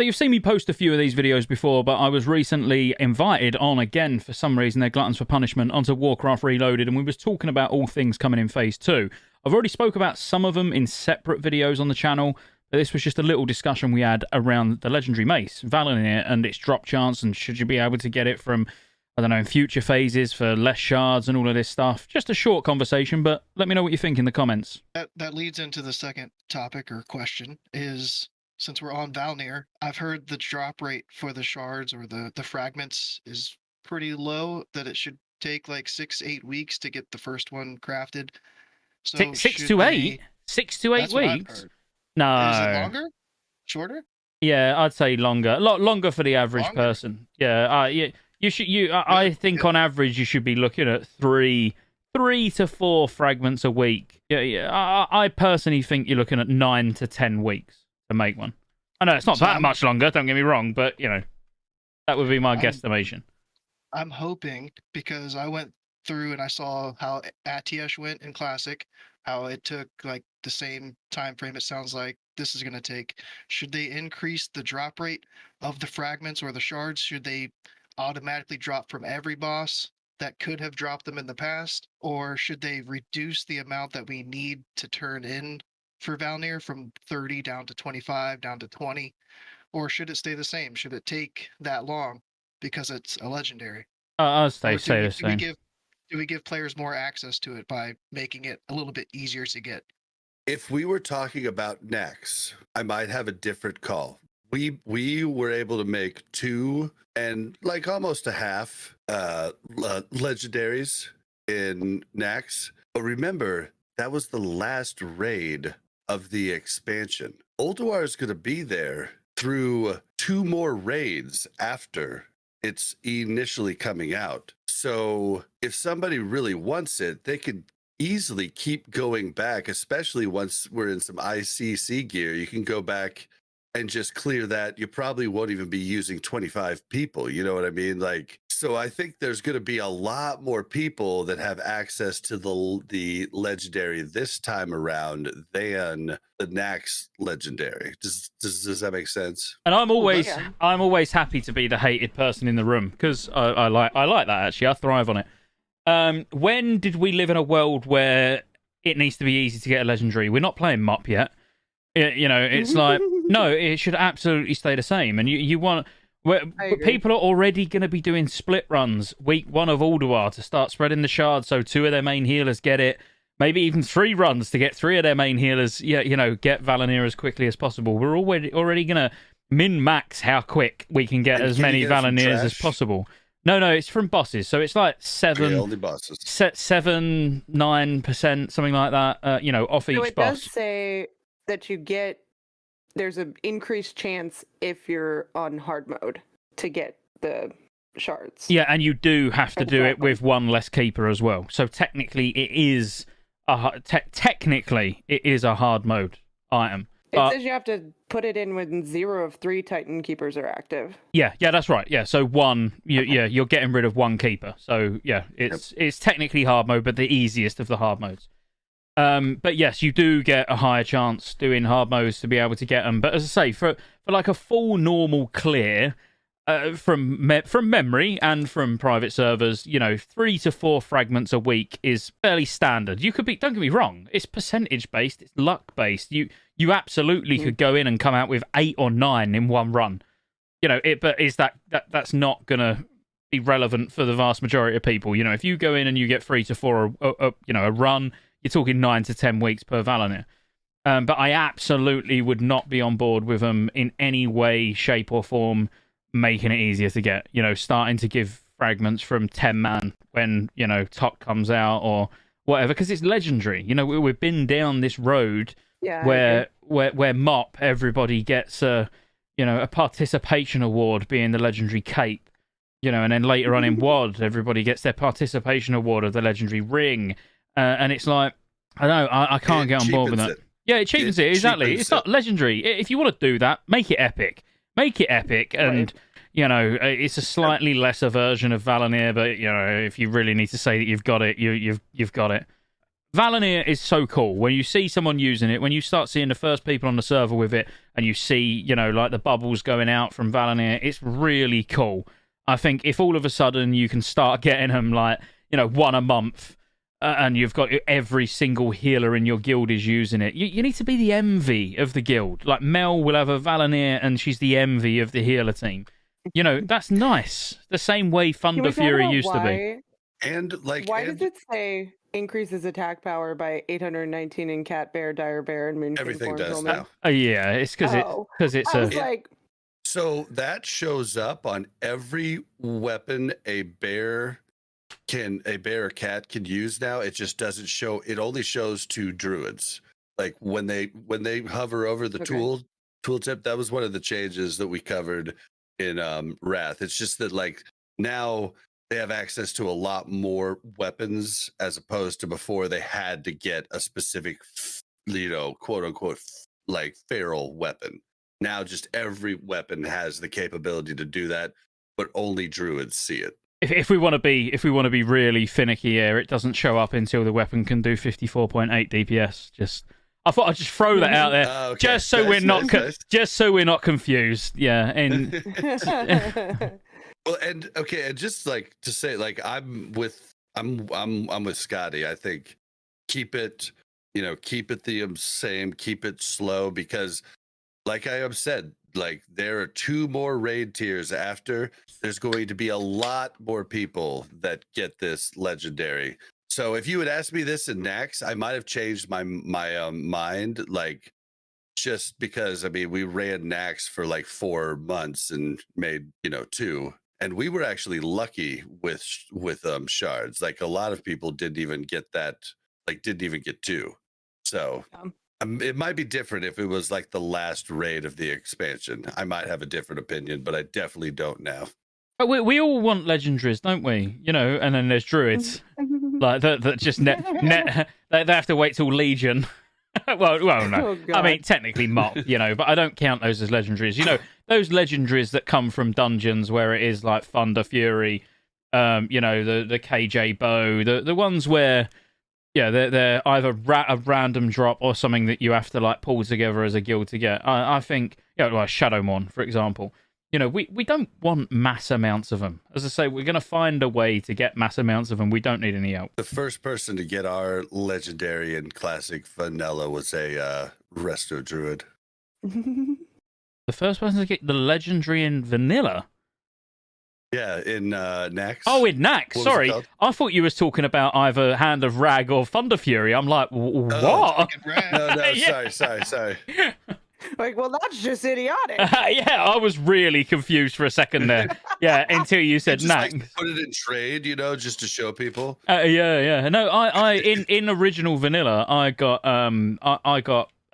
So you've seen me post a few of these videos before, but I was recently invited on again for some reason. They're gluttons for punishment onto Warcraft Reloaded, and we was talking about all things coming in Phase 2. I've already spoke about some of them in separate videos on the channel, but this was just a little discussion we had around the legendary mace, Val'anyr, and its drop chance, and should you be able to get it from, I don't know, in future phases for less shards and all of this stuff. Just a short conversation, but let me know what you think in the comments. That leads into the second topic or question is, since we're on Val'anyr, I've heard the drop rate for the shards or the fragments is pretty low, that it should take like 6-8 weeks to get the first one crafted. So six to eight? 6 to 8 weeks? No. Is it longer? Shorter? Yeah, I'd say longer. A lot longer for the average person. Yeah, you should. I think on average you should be looking at three to 4 fragments a week. Yeah. I personally think you're looking at 9 to 10 weeks to make one. I know it's not that much longer. Don't get me wrong, but that would be my guesstimation. I'm hoping, because I went through and I saw how Atiesh went in Classic, how it took like the same time frame. It sounds like this is going to take. Should they increase the drop rate of the fragments or the shards? Should they automatically drop from every boss that could have dropped them in the past, or should they reduce the amount that we need to turn in for Val'anyr from 30 down to 25 down to 20, or should it stay the same? Should it take that long because it's a legendary? I'll stay the same. Do we give players more access to it by making it a little bit easier to get? If we were talking about next, I might have a different call. We were able to make 2 and like almost a half legendaries in Nax. But remember, that was the last raid of the expansion. Ulduar is going to be there through 2 more raids after it's initially coming out. So if somebody really wants it, they could easily keep going back, especially once we're in some ICC gear. You can go back and just clear that. You probably won't even be using 25 people. You know what I mean? Like, so I think there's going to be a lot more people that have access to the legendary this time around than the Nax legendary. Does that make sense? And I'm always happy to be the hated person in the room, because I like that actually. I thrive on it. When did we live in a world where it needs to be easy to get a legendary? We're not playing MOP yet. It's like, no, it should absolutely stay the same. And you want... people are already going to be doing split runs week 1 of Ulduar to start spreading the shards, so 2 of their main healers get it. Maybe even 3 runs to get 3 of their main healers, get Val'anyr as quickly as possible. We're already going to min-max how quick we can get as many Val'anyrs as possible. No, it's from bosses, so it's like 7, 9%, something like that, off each boss. So it does say that there's an increased chance if you're on hard mode to get the shards. Yeah, and you do have to do it with 1 less keeper as well. So technically, it is a hard mode item. It says you have to put it in when 0 of 3 Titan keepers are active. Yeah, that's right. Yeah, so 1, you're getting rid of 1 keeper. So yeah, it's technically hard mode, but the easiest of the hard modes. But yes, you do get a higher chance doing hard modes to be able to get them. But as I say, for like a full normal clear, from memory and from private servers, 3 to 4 fragments a week is fairly standard. You could be, don't get me wrong, it's percentage based, it's luck based. You absolutely could go in and come out with 8 or 9 in 1 run. But is that's not gonna be relevant for the vast majority of people. If you go in and you get 3 to 4 a run, you're talking 9 to 10 weeks per Val'anyr. But I absolutely would not be on board with them in any way, shape, or form, making it easier to get. Starting to give fragments from 10 man when, Tok comes out or whatever, because it's legendary. We've been down this road where MOP, everybody gets a participation award being the legendary cape. And then later on in WoD, everybody gets their participation award of the legendary ring. And it's like, I don't know, I can't get on board with that. Yeah, it cheapens it, exactly. It's not legendary. If you want to do that, make it epic. And, it's a slightly lesser version of Val'anyr, but, if you really need to say that you've got it, you've got it. Val'anyr is so cool. When you see someone using it, when you start seeing the first people on the server with it, and you see, like the bubbles going out from Val'anyr, it's really cool. I think if all of a sudden you can start getting them like, one a month, and you've got every single healer in your guild is using it, you need to be the envy of the guild. Like Mel will have a Val'anyr, and she's the envy of the healer team. That's nice. The same way Thunder Fury used to be. And why does it say increases attack power by 819 in Cat Bear, Dire Bear, and Moonking everything forms does only? now? Yeah, it's because it's I was like, so that shows up on every weapon a bear or cat can use now. It just doesn't show. It only shows to druids. Like when they hover over the tooltip. That was one of the changes that we covered in Wrath. It's just that like now they have access to a lot more weapons as opposed to before they had to get a specific, quote unquote, like feral weapon. Now just every weapon has the capability to do that, but only druids see it. If we want to be really finicky here, it doesn't show up until the weapon can do 54.8 DPS. I thought I'd just throw that out there, okay. just so we're not confused. Yeah, and well, and okay, and just like to say, like I'm with Scotty. I think keep it the same, keep it slow, because like I have said, like there are 2 more raid tiers after. There's going to be a lot more people that get this legendary. So if you had asked me this in Nax, I might have changed my mind, like just because we ran Nax for like 4 months and made 2, and we were actually lucky with shards. Like a lot of people didn't even get that, like didn't even get 2. So it might be different if it was like the last raid of the expansion. I might have a different opinion, but I definitely don't now. But we all want legendaries, don't we? And then there's druids. Like that just they have to wait till Legion. well, no. Oh, I mean, technically Mop, but I don't count those as legendaries. Those legendaries that come from dungeons where it is like Thunder Fury, the KJ bow, the ones where they're either a random drop or something that you have to like pull together as a guild to get. I think like Shadowmon, for example. We don't want mass amounts of them. As I say, we're going to find a way to get mass amounts of them. We don't need any help. The first person to get our legendary and classic vanilla was a Resto Druid. The first person to get the legendary in vanilla? Yeah, in Nax. Oh, in Nax. Sorry. I thought you was talking about either Hand of Rag or Thunder Fury. I'm like, what? No, sorry. Like, well, that's just idiotic. Yeah, I was really confused for a second there. Yeah, until you said Nax. Like, put it in trade, just to show people. Yeah. No, I in original vanilla, I got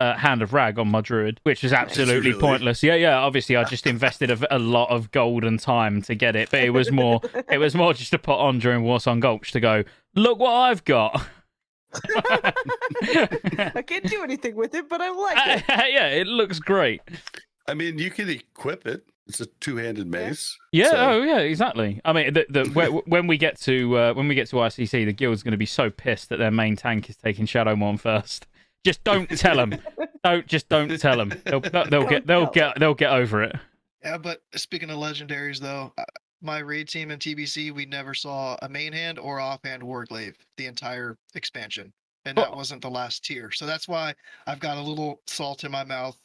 Hand of Rag on my druid, which was absolutely really? pointless. Yeah. Obviously, I just invested a lot of gold and time to get it, but it was more just to put on during Warsong Gulch to go, look what I've got. I can't do anything with it, but I like it. Yeah, it looks great. I mean, you can equip it. It's a 2-handed mace. Yeah. So. Oh, yeah. Exactly. I mean, when we get to ICC, the guild's going to be so pissed that their main tank is taking Shadowmon first. Just don't tell them. Don't tell them. They'll get over it. Yeah, but speaking of legendaries, though, my raid team in TBC, we never saw a main hand or offhand warglaive the entire expansion, and that wasn't the last tier. So that's why I've got a little salt in my mouth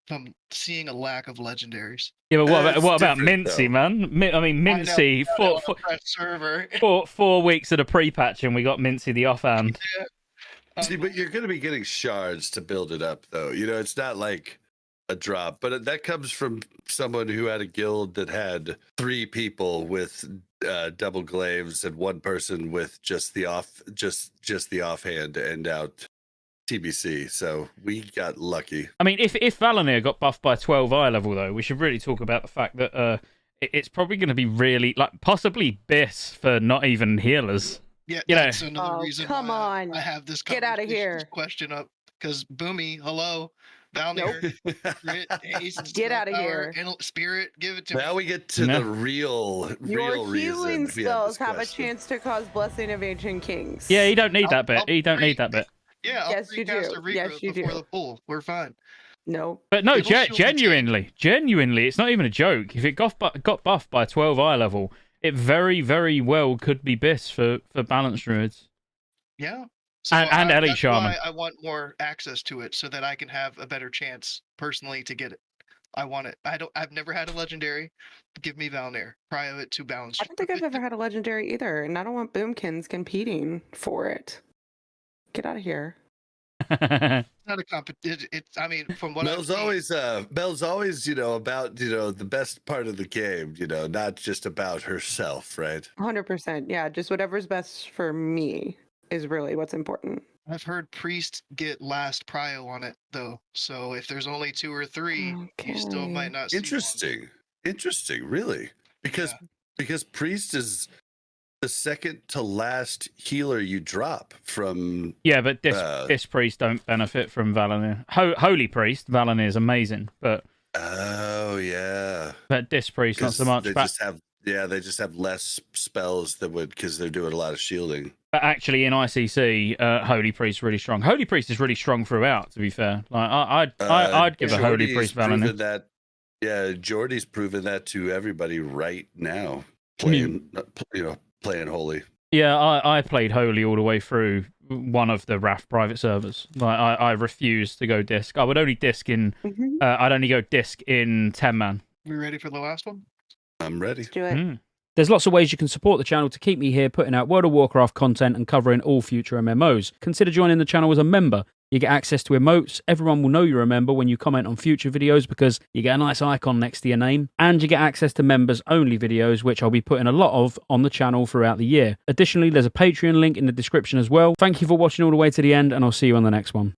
from seeing a lack of legendaries. Yeah, but what about Mincy, man? I mean, Mincy. Four weeks of the pre-patch, and we got Mincy the offhand. Yeah. See, but you're going to be getting shards to build it up, though. It's not like a drop, but that comes from someone who had a guild that had 3 people with double glaives and 1 person with just the offhand to end out TBC. So we got lucky. I mean, if Val'anyr got buffed by 12 eye level, though, we should really talk about the fact that it's probably going to be really possibly BIS for not even healers. Yeah, that's another reason. Come on, I have this get out of here. Question up because Boomy, hello. Val'anyr, crit, haste, Get outta willpower, here. Spirit, give it to me. Now we get to No. the real Your reason. healing we have spells have a discussed it. chance to cause Blessing of Ancient Kings. Yeah, you don't need that bit. I'll You don't need that bit. Yeah, I'll Yes, you recast do. a regrowth Yes, you before do. the pull. We're fine. No. But no, It will shield the tank. genuinely, it's not even a joke. If it got buffed by 12 eye level, it very, very well could be BIS for balanced druids. Yeah. So And Ellie that's Shaman. why I want more access to it so that I can have a better chance personally to get it. I want it. I've never had a legendary. Give me Val'anyr. Prio it to balance. I don't think I've ever had a legendary either, and I don't want boomkins competing for it. Get out of here. It's not a competition. It's. I mean, from what Mel's I've seen, always, about, the best part of the game, not just about herself, right? 100%. Yeah, just whatever's best for me is really what's important. I've heard priest get last prio on it though. So if there's only 2 or 3, you still might not. See Interesting, really, because priest is the second to last healer you drop from. Yeah, but this priest don't benefit from Val'anyr. Holy priest, Val'anyr is amazing, but Oh yeah. But this priest not so much. They just have less spells that would, because they're doing a lot of shielding. But actually, in ICC, Holy Priest really strong. Holy Priest is really strong throughout. To be fair, like I'd give a Holy Priest Val'anyr. That, yeah, Jordy's proven that to everybody right now. Playing Holy. Yeah, I played Holy all the way through one of the RAF private servers. Like I refused to go disc. I would only disc in. I'd only go disc in 10-man. We ready for the last one? I'm ready. Let's do it. There's lots of ways you can support the channel to keep me here putting out World of Warcraft content and covering all future MMOs. Consider joining the channel as a member. You get access to emotes, everyone will know you're a member when you comment on future videos because you get a nice icon next to your name, and you get access to members-only videos, which I'll be putting a lot of on the channel throughout the year. Additionally, there's a Patreon link in the description as well. Thank you for watching all the way to the end, and I'll see you on the next one.